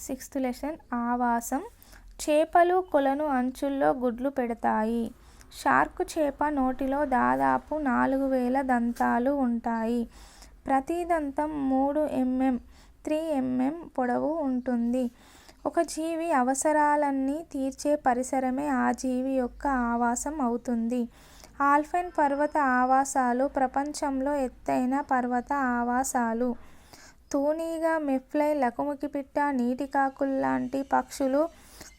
Sixth lesson ఆవాసం. చేపలు కొలను అంచుల్లో గుడ్లు పెడతాయి. షార్క్ చేప నోటిలో దాదాపు 4000 దంతాలు ఉంటాయి. ప్రతి దంతం 3 mm 3 mm పొడవు ఉంటుంది. ఒక జీవి అవసరాలన్నీ తీర్చే పరిసరమే ఆ జీవి యొక్క ఆవాసం అవుతుంది. ఆల్పైన్ పర్వత ఆవాసాలు ప్రపంచంలో ఎత్తైన పర్వత ఆవాసాలు. తూనీగ, మెఫ్లై, లకుముకిపిట్ట, నీటి కాకుల్లాంటి పక్షులు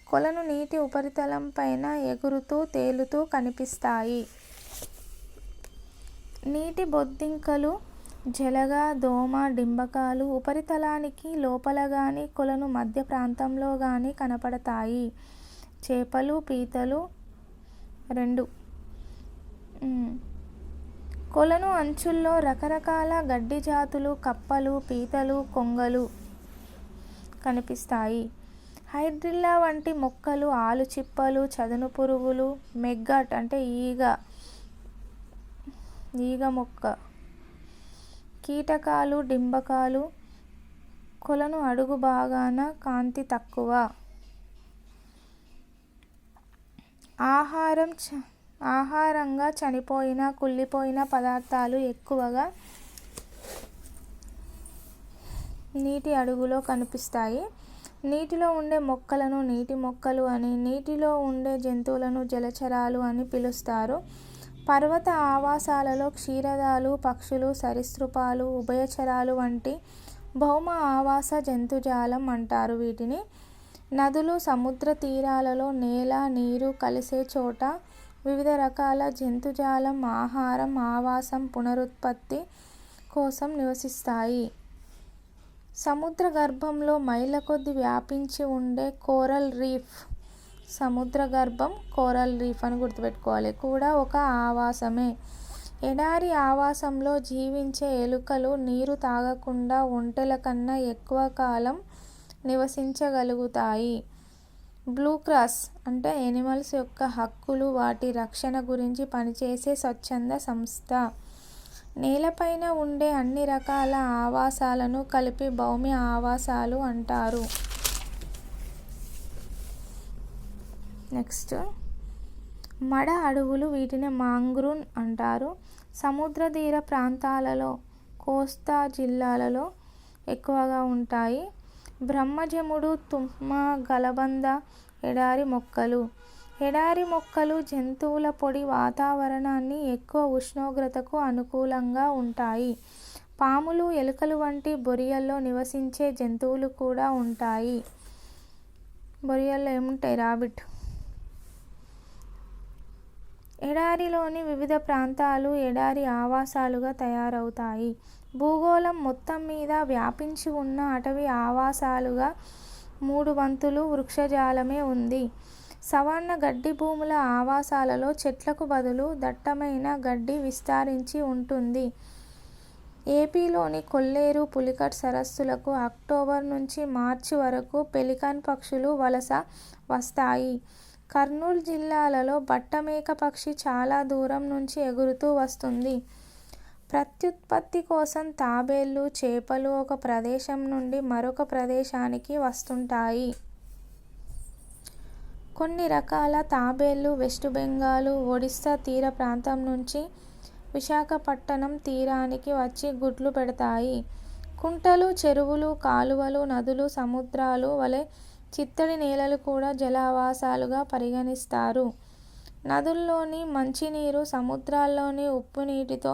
కొలను నీటి ఉపరితలం పైన ఎగురుతూ తేలుతూ కనిపిస్తాయి. నీటి బొద్దింకలు, జలగ, దోమ, డింబకాలు ఉపరితలానికి లోపల గాని కొలను మధ్య ప్రాంతంలో గాని కనపడతాయి. చేపలు, పీతలు 2. కొలను అంచుల్లో రకరకాల గడ్డి జాతులు, కప్పలు, పీతలు, కొంగలు కనిపిస్తాయి. హైడ్రిల్లా వంటి మొక్కలు, ఆలుచిప్పలు, చదును పురుగులు, మెగ్గట్ అంటే ఈగ మొక్క, కీటకాలు, డింబకాలు. కొలను అడుగు భాగాన కాంతి తక్కువ. ఆహారంగా చనిపోయిన, కుళ్ళిపోయిన పదార్థాలు ఎక్కువగా నీటి అడుగులో కనిపిస్తాయి. నీటిలో ఉండే మొక్కలను నీటి మొక్కలు అని, నీటిలో ఉండే జంతువులను జలచరాలు అని పిలుస్తారు. పర్వత ఆవాసాలలో క్షీరదాలు, పక్షులు, సరీసృపాలు, ఉభయచరాలు వంటి భౌమ ఆవాస జంతుజాలం అంటారు వీటిని. నదులు, సముద్ర తీరాలలో నేల, నీరు కలిసే చోట వివిధ రకాల జంతుజాలం ఆహారం, ఆవాసం, పునరుత్పత్తి కోసం నివసిస్తాయి. సముద్ర గర్భంలో మైళ్ళ కొద్దీ వ్యాపించి ఉండే కోరల్ రీఫ్, సముద్ర గర్భం కోరల్ రీఫ్ అని గుర్తుపెట్టుకోవాలి, కూడా ఒక ఆవాసమే. ఎడారి ఆవాసంలో జీవించే ఎలుకలు నీరు తాగకుండా ఒంటెల కన్నా ఎక్కువ కాలం నివసించగలుగుతాయి. బ్లూ క్రాస్ అంటే ఎనిమల్స్ యొక్క హక్కులు, వాటి రక్షణ గురించి పనిచేసే స్వచ్ఛంద సంస్థ. నేలపైన ఉండే అన్ని రకాల ఆవాసాలను కలిపి భౌమ ఆవాసాలు అంటారు. నెక్స్ట్ మడ అడవులు, వీటిని మాంగ్రూన్ అంటారు. సముద్ర తీర ప్రాంతాలలో, కోస్తా జిల్లాలలో ఎక్కువగా ఉంటాయి. బ్రహ్మజముడు, తుమ్మ, గలబంద ఎడారి మొక్కలు. ఎడారి మొక్కలు జంతువుల పొడి వాతావరణాన్ని, ఎక్కువ ఉష్ణోగ్రతకు అనుకూలంగా ఉంటాయి. పాములు, ఎలుకలు వంటి బొరియల్లో నివసించే జంతువులు కూడా ఉంటాయి. బొరియల్లో ఏముంటాయి? రాబిట్. ఎడారిలోని వివిధ ప్రాంతాలు ఎడారి ఆవాసాలుగా తయారవుతాయి. భూగోళం మొత్తం మీద వ్యాపించి ఉన్న అటవీ ఆవాసాలుగా 3 వంతులు వృక్షజాలమే ఉంది. సవర్ణ గడ్డి భూముల ఆవాసాలలో చెట్లకు బదులు దట్టమైన గడ్డి విస్తరించి ఉంటుంది. ఏపీలోని కొల్లేరు, పులికట్ సరస్సులకు అక్టోబర్ నుంచి మార్చి వరకు పెలికన్ పక్షులు వలస వస్తాయి. కర్నూలు జిల్లాలలో బట్టమేక పక్షి చాలా దూరం నుంచి ఎగురుతూ వస్తుంది. ప్రత్యుత్పత్తి కోసం తాబేళ్లు, చేపలు ఒక ప్రదేశం నుండి మరొక ప్రదేశానికి వస్తుంటాయి. కొన్ని రకాల తాబేళ్లు వెస్ట్ బెంగాల్, ఒడిస్సా తీర ప్రాంతం నుంచి విశాఖపట్టణం తీరానికి వచ్చి గుడ్లు పెడతాయి. కుంటలు, చెరువులు, కాలువలు, నదులు, సముద్రాలు వలె చిత్తడి నేలలు కూడా జలావాసాలుగా పరిగణిస్తారు. నదుల్లోని మంచినీరు సముద్రాల్లోని ఉప్పు నీటితో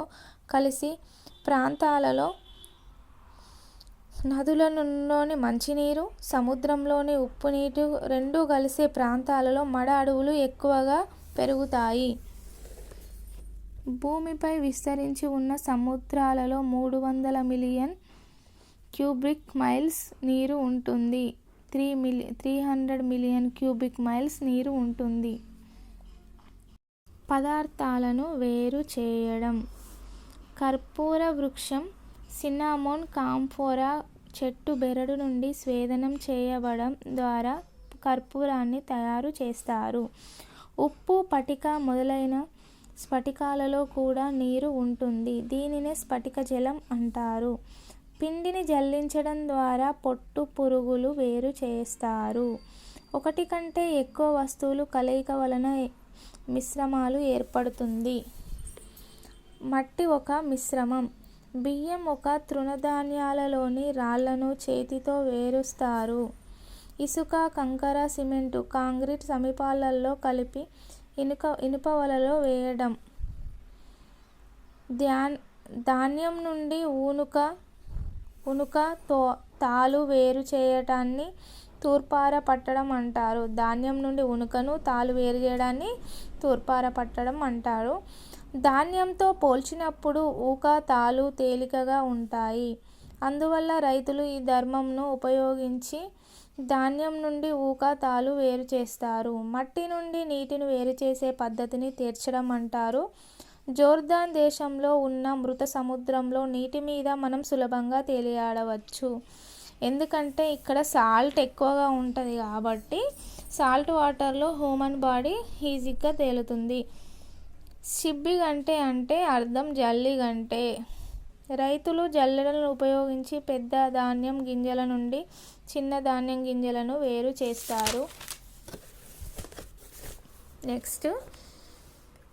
కలిసి ప్రాంతాలలో, నదులలోని మంచినీరు, సముద్రంలోని ఉప్పు నీటి రెండూ కలిసే ప్రాంతాలలో మడ అడవులు ఎక్కువగా పెరుగుతాయి. భూమిపై విస్తరించి ఉన్న సముద్రాలలో 300 మిలియన్ క్యూబిక్ మైల్స్ నీరు ఉంటుంది. 300 మిలియన్ క్యూబిక్ మైల్స్ నీరు ఉంటుంది. పదార్థాలను వేరు చేయడం. కర్పూర వృక్షం సిన్నామోన్ కాంఫోరా చెట్టు బెరడు నుండి స్వేదనం చేయబడం ద్వారా కర్పూరాన్ని తయారు చేస్తారు. ఉప్పు, పటిక మొదలైన స్ఫటికాలలో కూడా నీరు ఉంటుంది. దీనినే స్ఫటిక జలం అంటారు. పిండిని జల్లించడం ద్వారా పొట్టు పురుగులు వేరు చేస్తారు. ఒకటి కంటే ఎక్కువ వస్తువులు కలయిక వలన మిశ్రమాలు ఏర్పడుతుంది. మట్టి ఒక మిశ్రమం. బియ్యం ఒక తృణధాన్యాలలోని రాళ్లను చేతితో వేరుస్తారు. ఇసుక, కంకర, సిమెంటు, కాంక్రీట్ సమీపాలలో కలిపి ఇనుప వలలో వేయడం. ధాన్యం నుండి తాలు వేరు చేయటాన్ని తూర్పార పట్టడం అంటారు. ధాన్యం నుండి ఉనుకను, తాలు వేరు చేయడాన్ని తూర్పార పట్టడం అంటారు. ధాన్యంతో పోల్చినప్పుడు ఊక, తాలు తేలికగా ఉంటాయి. అందువల్ల రైతులు ఈ ధర్మంను ఉపయోగించి ధాన్యం నుండి ఊక, తాలు వేరు చేస్తారు. మట్టి నుండి నీటిని వేరు చేసే పద్ధతిని తేర్చడం అంటారు. జోర్దాన్ దేశంలో ఉన్న మృత సముద్రంలో నీటి మీద మనం సులభంగా తేలియాడవచ్చు. ఎందుకంటే ఇక్కడ సాల్ట్ ఎక్కువగా ఉంటుంది కాబట్టి సాల్ట్ వాటర్లో హ్యూమన్ బాడీ ఈజీగా తేలుతుంది. సిబ్బి గంటె అంటే అర్థం జల్లి గంటె. రైతులు జల్లెడలను ఉపయోగించి పెద్ద ధాన్యం గింజల నుండి చిన్న ధాన్యం గింజలను వేరు చేస్తారు. నెక్స్ట్,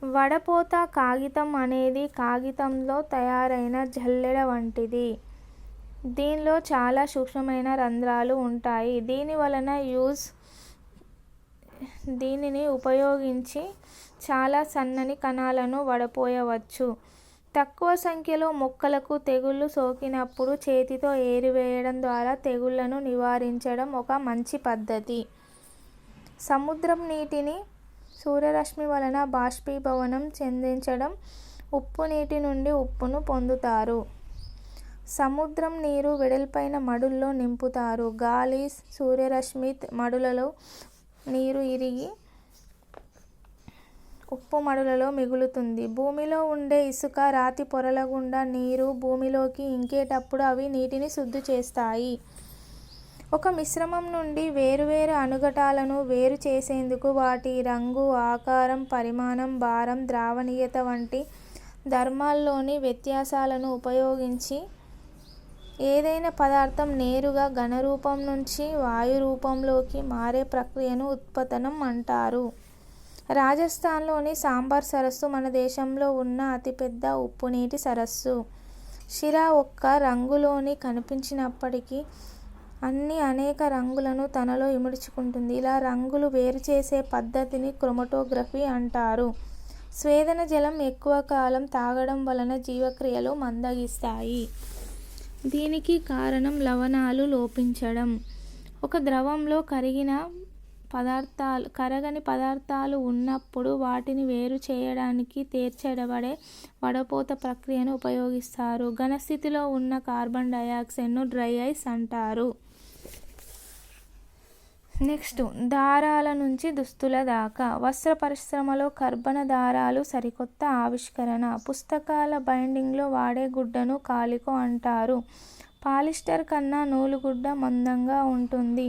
వడపోత కాగితం అనేది కాగితంలో తయారైన జల్లెడ వంటిది. దీనిలో చాలా సూక్ష్మమైన రంధ్రాలు ఉంటాయి. దీనిని ఉపయోగించి చాలా సన్నని కణాలను వడపోయవచ్చు. తక్కువ సంఖ్యలో మొక్కలకు తెగుళ్ళు సోకినప్పుడు చేతితో ఏరివేయడం ద్వారా తెగుళ్లను నివారించడం ఒక మంచి పద్ధతి. సముద్రం నీటిని సూర్యరశ్మి వలన బాష్పీభవనం చెందించడం. ఉప్పు నీటి నుండి ఉప్పును పొందుతారు. సముద్రం నీరు వెడల్పైన మడుల్లో నింపుతారు. గాలి, సూర్యరశ్మి మడులలో నీరు ఇరిగి ఉప్పు మడులలో మిగులుతుంది. భూమిలో ఉండే ఇసుక, రాతి పొరల గుండా నీరు భూమిలోకి ఇంకేటప్పుడు అవి నీటిని శుద్ధి చేస్తాయి. ఒక మిశ్రమం నుండి వేరువేరు అణుఘటాలను వేరు చేసేందుకు వాటి రంగు, ఆకారం, పరిమాణం, భారం, ద్రావణీయత వంటి ధర్మాల్లోని వ్యత్యాసాలను ఉపయోగించి ఏదైనా పదార్థం నేరుగా ఘనరూపం నుంచి వాయు రూపంలోకి మారే ప్రక్రియను ఉత్పతనం అంటారు. రాజస్థాన్లోని సాంబార్ సరస్సు మన దేశంలో ఉన్న అతిపెద్ద ఉప్పునీటి సరస్సు. షిరా ఒక్క రంగులోని కనిపించినప్పటికీ అనేక రంగులను తనలో ఇముడ్చుకుంటుంది. ఇలా రంగులు వేరుచేసే పద్ధతిని క్రోమటోగ్రఫీ అంటారు. స్వేదన జలం ఎక్కువ కాలం తాగడం వలన జీవక్రియలు మందగిస్తాయి. దీనికి కారణం లవణాలు లోపించడం. ఒక ద్రవంలో కరగని పదార్థాలు ఉన్నప్పుడు వాటిని వేరు చేయడానికి తేర్చబడే వడపోత ప్రక్రియను ఉపయోగిస్తారు. ఘనస్థితిలో ఉన్న కార్బన్ డయాక్సైడ్ను డ్రై ఐస్ అంటారు. నెక్స్ట్, దారాల నుంచి దుస్తుల దాకా. వస్త్ర పరిశ్రమలో కర్బన దారాలు సరికొత్త ఆవిష్కరణ. పుస్తకాల బైండింగ్లో వాడే గుడ్డను కాలికో అంటారు. పాలిస్టర్ కన్నా నూలుగుడ్డ మందంగా ఉంటుంది.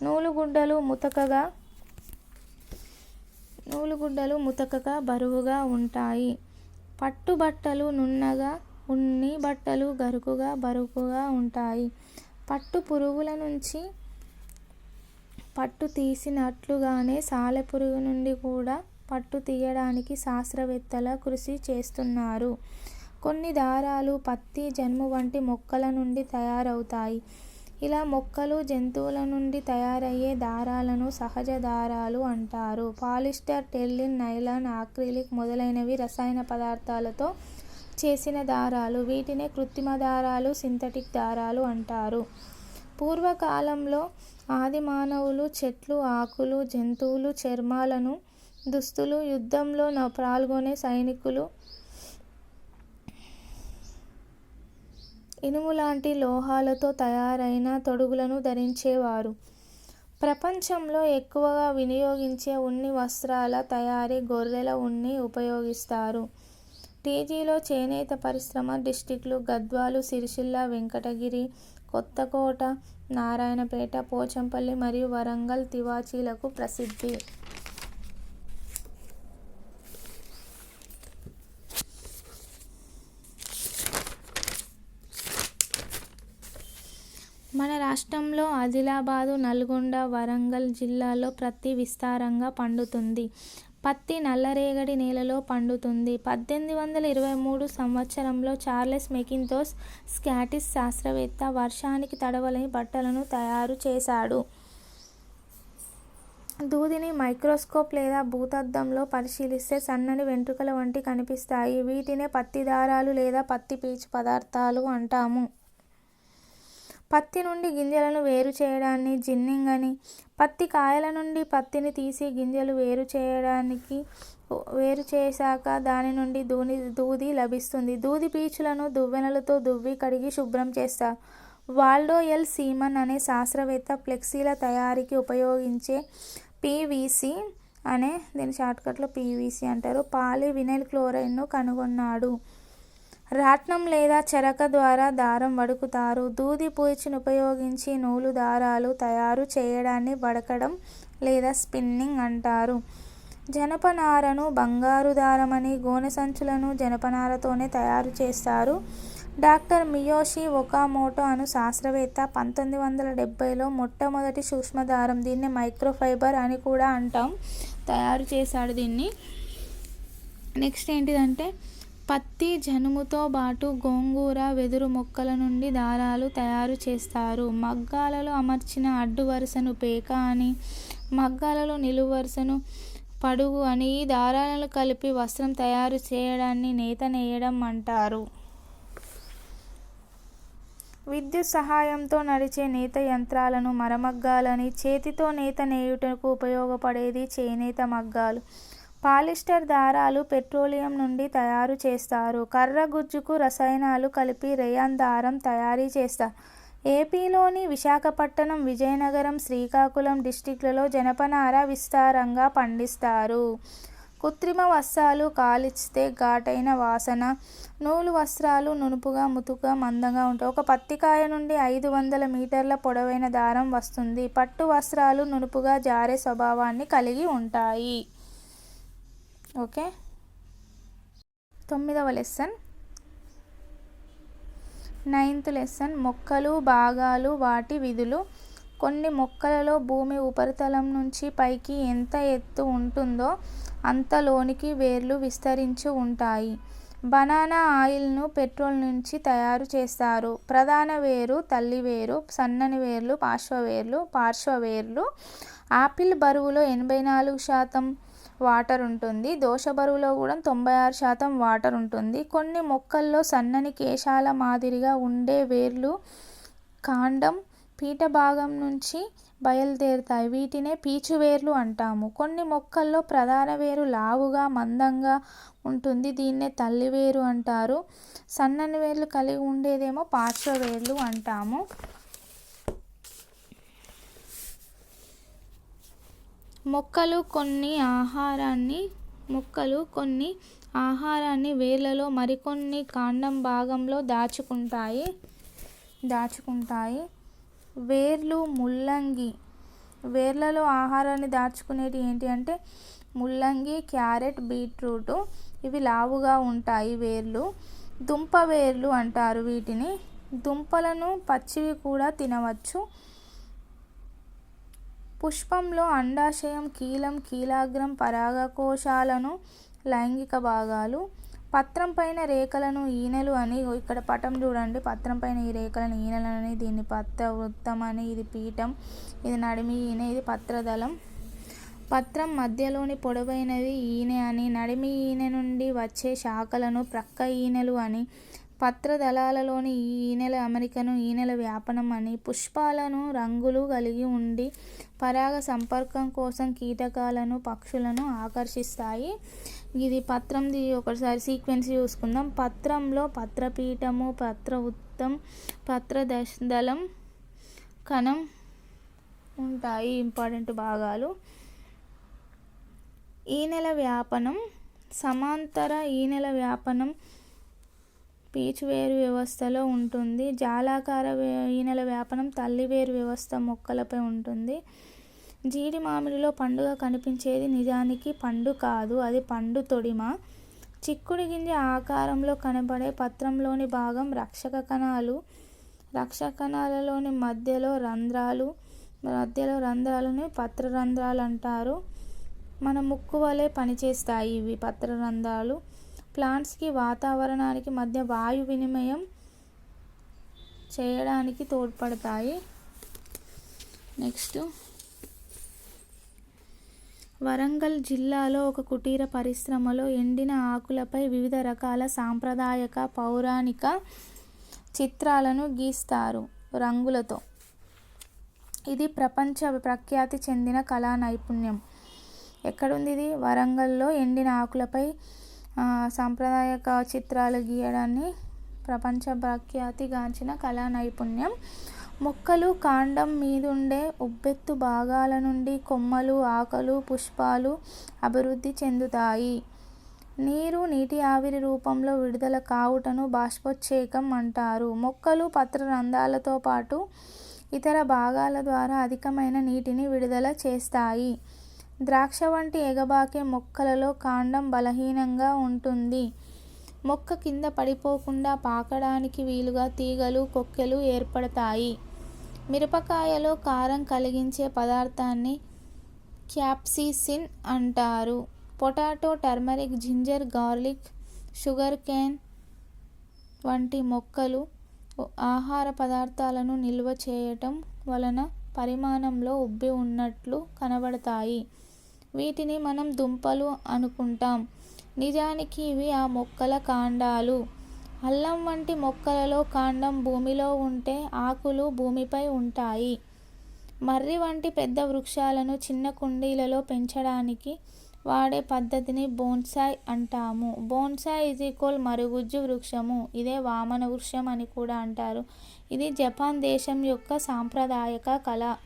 నూలుగుడ్డలు ముతకగా బరువుగా ఉంటాయి. పట్టు బట్టలు నున్నగా, ఉన్ని బట్టలు గరుకుగా బరుకుగా ఉంటాయి. పట్టు పురుగుల నుంచి పట్టు తీసినట్లుగానే సాలెపురుగు నుండి కూడా పట్టు తీయడానికి శాస్త్రవేత్తల కృషి చేస్తున్నారు. కొన్ని దారాలు పత్తి, జనుము వంటి మొక్కల నుండి తయారవుతాయి. ఇలా మొక్కలు, జంతువుల నుండి తయారయ్యే దారాలను సహజ దారాలు అంటారు. పాలిస్టర్, టెర్లిన్, నైలాన్, ఆక్రిలిక్ మొదలైనవి రసాయన పదార్థాలతో చేసిన దారాలు. వీటినే కృత్రిమ దారాలు, సింథటిక్ దారాలు అంటారు. పూర్వకాలంలో ఆది మానవులు చెట్లు, ఆకులు, జంతువులు చర్మాలను దుస్తులు, యుద్ధంలో పాల్గొనే సైనికులు ఇనుము లాంటి లోహాలతో తయారైన తొడుగులను ధరించేవారు. ప్రపంచంలో ఎక్కువగా వినియోగించే ఉన్ని వస్త్రాల తయారీ గొర్రెల ఉన్ని ఉపయోగిస్తారు. టీజీలో చేనేత పరిశ్రమ డిస్టిక్లు గద్వాలు, సిరిసిల్ల, వెంకటగిరి, కొత్తకోట, నారాయణపేట, పోచంపల్లి మరియు వరంగల్ తివాచీలకు ప్రసిద్ధి. రాష్ట్రంలో ఆదిలాబాదు, నల్గొండ, వరంగల్ జిల్లాల్లో ప్రత్తి విస్తారంగా పండుతుంది. పత్తి నల్లరేగడి నేలలో పండుతుంది. 1823 సంవత్సరంలో చార్లెస్ మెకింతోష్ స్కాటిష్ శాస్త్రవేత్త వర్షానికి తడవలేని బట్టలను తయారు చేశాడు. దూదిని మైక్రోస్కోప్ లేదా భూతద్దంలో పరిశీలిస్తే సన్నని వెంట్రుకల వంటి కనిపిస్తాయి. వీటినే పత్తి దారాలు లేదా పత్తి పీచు పదార్థాలు అంటాము. పత్తి నుండి గింజలను వేరు చేయడాన్ని జిన్నింగ్ అని, పత్తి కాయల నుండి పత్తిని తీసి గింజలు వేరు చేశాక దాని నుండి దూది లభిస్తుంది. దూది పీచులను దువ్వెనలతో దువ్వి కడిగి శుభ్రం చేస్తారు. వాల్డో ఎల్ సీమన్ అనే శాస్త్రవేత్త ఫ్లెక్సీల తయారీకి ఉపయోగించే పీవీసీ అనే దీని షార్ట్కట్లో పీవీసీ అంటారు పాలివినైల్ క్లోరైడ్ను కనుగొన్నాడు. రాట్నం లేదా చెరక ద్వారా దారం వడుకుతారు. దూది పీచును ఉపయోగించి నూలు దారాలు తయారు చేయడాన్ని వడకడం లేదా స్పిన్నింగ్ అంటారు. జనపనారను బంగారు దారమని, గోనె సంచులను జనపనారతోనే తయారు చేస్తారు. డాక్టర్ మియోషి ఒకామోటో అను శాస్త్రవేత్త 1970లో మొట్టమొదటి సూక్ష్మదారం, దీన్ని మైక్రోఫైబర్ అని కూడా అంటాం, తయారు చేశాడు దీన్ని. నెక్స్ట్ ఏంటిదంటే పత్తి జనుముతో పాటు గోంగూర, వెదురు మొక్కల నుండి దారాలు తయారు చేస్తారు. మగ్గాలలో అమర్చిన అడ్డు వరుసను పేక అని, మగ్గాలలో నిలువు వరుసను పడుగు అని, ఈ దారాలను కలిపి వస్త్రం తయారు చేయడాన్ని నేత నేయడం అంటారు. విద్యుత్ సహాయంతో నడిచే నేత యంత్రాలను మరమగ్గాలని, చేతితో నేత నేయుటకు ఉపయోగపడేది చేనేత మగ్గాలు. పాలిస్టర్ దారాలు పెట్రోలియం నుండి తయారు చేస్తారు. కర్ర గుజ్జుకు రసాయనాలు కలిపి రేయాన్ దారం తయారీ చేస్తారు. ఏపీలోని విశాఖపట్నం, విజయనగరం, శ్రీకాకుళం డిస్టిక్లలో జనపనార విస్తారంగా పండిస్తారు. కృత్రిమ వస్త్రాలు కాలిస్తే ఘాటైన వాసన, నూలు వస్త్రాలు నునుపుగా, ముతుగా, మందంగా ఉంటాయి. ఒక పత్తికాయ నుండి 500 మీటర్ల పొడవైన దారం వస్తుంది. పట్టు వస్త్రాలు నునుపుగా జారే స్వభావాన్ని కలిగి ఉంటాయి. Okay, 9వ lesson. 9th లెసన్ మొక్కలు, భాగాలు, వాటి విధులు. కొన్ని మొక్కలలో భూమి ఉపరితలం నుంచి పైకి ఎంత ఎత్తు ఉంటుందో అంతలోనికి వేర్లు విస్తరించి ఉంటాయి. బనానా ఆయిల్ను పెట్రోల్ నుంచి తయారు చేస్తారు. ప్రధాన వేరు తల్లి వేరు, సన్నని వేర్లు పార్శ్వవేర్లు. ఆపిల్ బరువులో 84% వాటర్ ఉంటుంది. దోస బరువులో కూడా 96% వాటర్ ఉంటుంది. కొన్ని మొక్కల్లో సన్నని కేశాల మాదిరిగా ఉండే వేర్లు కాండం పీట భాగం నుంచి బయలుదేరుతాయి. వీటినే పీచువేర్లు అంటాము. కొన్ని మొక్కల్లో ప్రధాన వేరు లావుగా, మందంగా ఉంటుంది. దీన్నే తల్లివేరు అంటారు. సన్నని వేర్లు కలిగి ఉండేదేమో పార్శ్వవేర్లు అంటాము. మొక్కలు కొన్ని ఆహారాన్ని వేర్లలో, మరికొన్ని కాండం భాగంలో దాచుకుంటాయి. వేర్లు ముల్లంగి. వేర్లలో ఆహారాన్ని దాచుకునేటి ఏంటి అంటే ముల్లంగి, క్యారెట్, బీట్రూట్. ఇవి లావుగా ఉంటాయి వేర్లు. దుంప వేర్లు అంటారు వీటిని. దుంపలను పచ్చివి కూడా తినవచ్చు. పుష్పంలో అండాశయం, కీలం, కీలాగ్రం, పరాగకోశాలను లైంగిక భాగాలు. పత్రం పైన రేఖలను ఈనెలు అని, ఇక్కడ పటం చూడండి, పత్రం పైన ఈ రేఖలను ఈనెలు అని, దీన్ని పత్రవృత్తం అని, ఇది పీఠం, ఇది నడిమి ఈనె, ఇది పత్రదళం. పత్రం మధ్యలోని పొడవైనది ఈనె అని, నడిమి ఈనె నుండి వచ్చే శాఖలను ప్రక్క ఈనెలు అని, పత్రదళాలలోని ఈ ఈనెల అమరికను ఈనెల వ్యాపనం అని. పుష్పాలను రంగులు కలిగి ఉండి పరాగ సంపర్కం కోసం కీటకాలను, పక్షులను ఆకర్షిస్తాయి. ఇది పత్రంది ఒకసారి సీక్వెన్స్ చూసుకుందాం. పత్రంలో పత్రపీఠము, పత్రవృత్తం, పత్రదళం, కణం ఉంటాయి ఇంపార్టెంట్ భాగాలు. ఈనెల వ్యాపనం. సమాంతర ఈనెల వ్యాపనం పీచువేరు వ్యవస్థలో ఉంటుంది. జాలాకార ఈనెల వ్యాపనం తల్లివేరు వ్యవస్థ మొక్కలపై ఉంటుంది. జీడి మామిడిలో పండుగ కనిపించేది నిజానికి పండు కాదు, అది పండు తొడిమ. చిక్కుడు గింజ ఆకారంలో కనబడే పత్రంలోని భాగం రక్షక కణాలు. రక్ష కణాలలోని మధ్యలో రంధ్రాలని పత్రరంధ్రాలు అంటారు. మన ముక్కు వలె పనిచేస్తాయి ఇవి పత్రరంధ్రాలు. ప్లాంట్స్కి వాతావరణానికి మధ్య వాయు వినిమయం చేయడానికి తోడ్పడతాయి. నెక్స్ట్, వరంగల్ జిల్లాలో ఒక కుటీర పరిశ్రమలో ఎండిన ఆకులపై వివిధ రకాల సాంప్రదాయక పౌరాణిక చిత్రాలను గీస్తారు రంగులతో. ఇది ప్రపంచ ప్రఖ్యాతి చెందిన కళా నైపుణ్యం. ఎక్కడుంది ఇది? వరంగల్లో ఎండిన ఆకులపై సాంప్రదాయక చిత్రాలు గీయడాన్ని ప్రపంచ ప్రఖ్యాతిగాంచిన కళా నైపుణ్యం. మొక్కలు కాండం మీదుండే ఉబ్బెత్తు భాగాల నుండి కొమ్మలు, ఆకులు, పుష్పాలు అభివృద్ధి చెందుతాయి. నీటి ఆవిరి రూపంలో విడుదల కావుటను బాష్పోత్సేకం అంటారు. మొక్కలు పత్రరంధ్రాలతో పాటు ఇతర భాగాల ద్వారా అధికమైన నీటిని విడుదల చేస్తాయి. ద్రాక్ష వంటి ఎగబాకే మొక్కలలో కాండం బలహీనంగా ఉంటుంది. మొక్క కింద పడిపోకుండా పాకడానికి వీలుగా తీగలు, కొక్కెలు ఏర్పడతాయి. మిరపకాయలో కారం కలిగించే పదార్థాన్ని క్యాప్సిసిన్ అంటారు. Potato, turmeric, ginger, garlic, sugar cane వంటి మొక్కలు ఆహార పదార్థాలను నిల్వ చేయటం వలన పరిమాణంలో ఉబ్బి ఉన్నట్లు కనబడతాయి. వీటిని మనం దుంపలు అనుకుంటాం. నిజానికి ఇవి ఆ మొక్కల కాండాలు. అల్లం వంటి మొక్కలలో కాండం భూమిలో ఉంటే ఆకులు భూమిపై ఉంటాయి. మర్రి వంటి పెద్ద వృక్షాలను చిన్న కుండీలలో పెంచడానికి వాడే పద్ధతిని బోన్సాయ్ అంటాము. బోన్సాయ్ మరుగుజ్జు వృక్షము. ఇదే వామన వృక్షం అని కూడా అంటారు. ఇది జపాన్ దేశం యొక్క సాంప్రదాయక కళ.